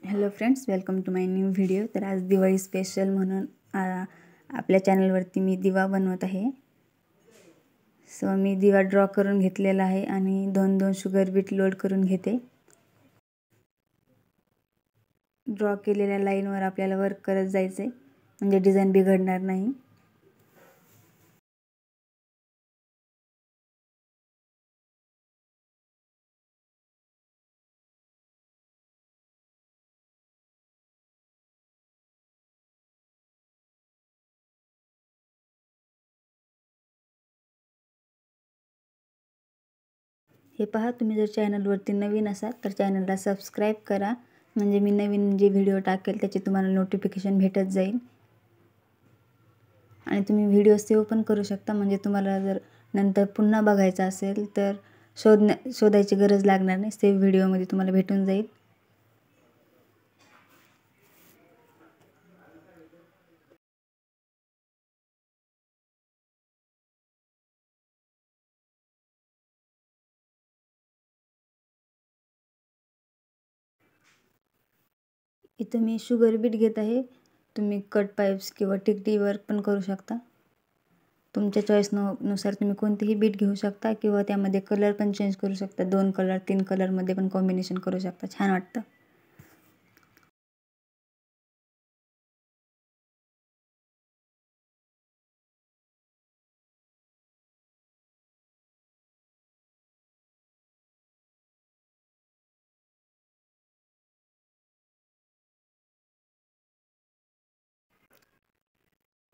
Hello friends, welcome to my new video. तर आज Diwali special म्हणून आपल्या चॅनलवरती मी दिवा बनवत आहे। सो मी दिवा ड्रॉ करून घेतलेला आहे आणि दोन दोन शुगर बीट लोड करून घेते। ड्रॉ केलेल्या लाईनवर आपल्याला वर्क करत जायचे, म्हणजे डिझाइन बिघडणार नाही। हे पहा, तुम्ही जर चॅनलवरती नवीन असाल तर चॅनलला सबस्क्राइब करा, म्हणजे मी नवीन जे व्हिडिओ टाकेल त्याची तुम्हाला नोटिफिकेशन भेटत जाईल। आणि तुम्ही व्हिडिओ सेव्ह पण करू शकता, म्हणजे तुम्हाला जर नंतर पुन्हा बघायचा असेल तर शोधायची गरज लागणार नाही, सेव्ह व्हिडिओमध्ये तुम्हाला भेटून जाईल। इथं मी शुगर बीट घेत आहे। तुम्ही कट पाइप्स किंवा टिकटी वर्क पण करू शकता। तुमच्या चॉईस नुसार तुम्ही कोणतेही बीट घेऊ शकता, किंवा त्यामध्ये कलर पण चेंज करू शकता। 2 कलर 3 कलरमध्ये पण कॉम्बिनेशन करू शकता, छान वाटतं।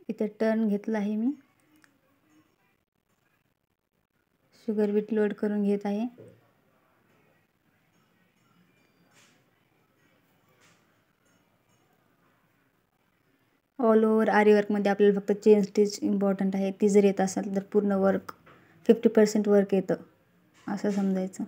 इथे टर्न घेतला आहे मी, शुगर बीट लोड करून घेत आहे। ऑल ओव्हर आरी वर्कमध्ये आपल्याला फक्त चेन स्टिच इम्पॉर्टंट आहे। ती जर येत असेल तर पूर्ण वर्क 50% वर्क येतं असं समजायचं।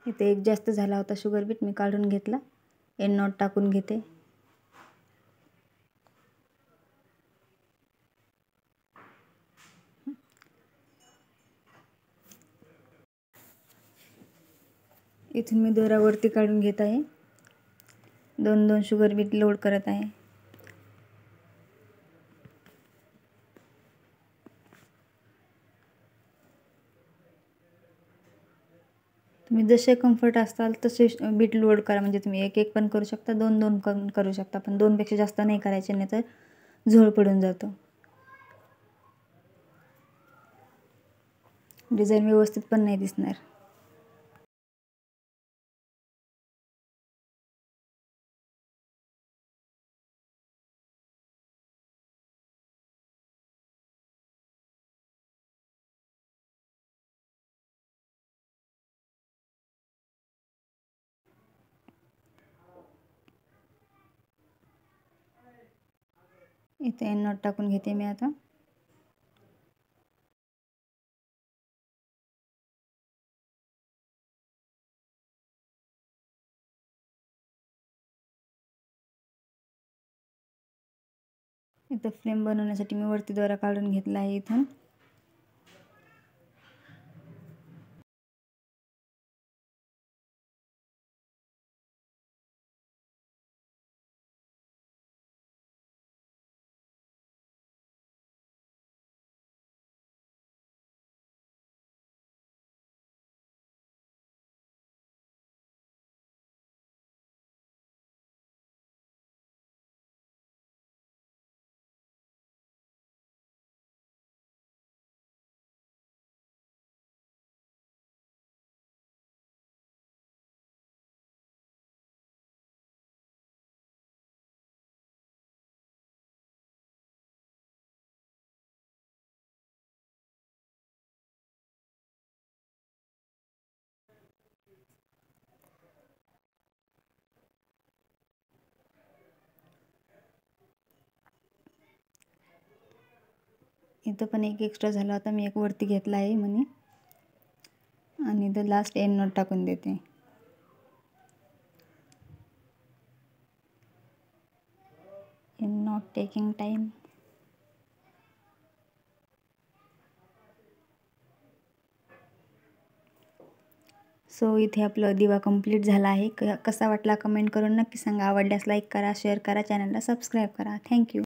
इथे एक जास्त झाला होता शुगर बीट, मी काढून घेतला। एंड नॉट टाकून घेते। इथून मी दोरा वरती काढून घेत आहे। 2 शुगर बीट लोड करत आहे। तुम्ही जसे कम्फर्ट असताल तसे बीट लोड करा, म्हणजे तुम्ही एक एक पण करू शकता, 2 पण करू शकता, पण 2 पेक्षा जास्त नाही करायचे, नाही तर झोळ पडून जातो। डिझाइन व्यवस्थित पण नाही दिसणार। इथे एंड नॉट टाकून घेते मी आता। इथं फ्लेम बनवण्यासाठी मी वरती दोरा काढून घेतला आहे इथून। इथं पण एक एक्स्ट्रा झाला होता, मी एक वरती घेतला आहे मनी, आणि इथं लास्ट एंड नॉट टाकून देते। End not not taking time. So इथे आपलं दिवा कंप्लीट झाला आहे. कसा वाटला कमेंट करून नक्की सांगा. आवडल्यास लाईक करा, शेअर करा, चॅनलला सबस्क्राईब करा. थँक्यू.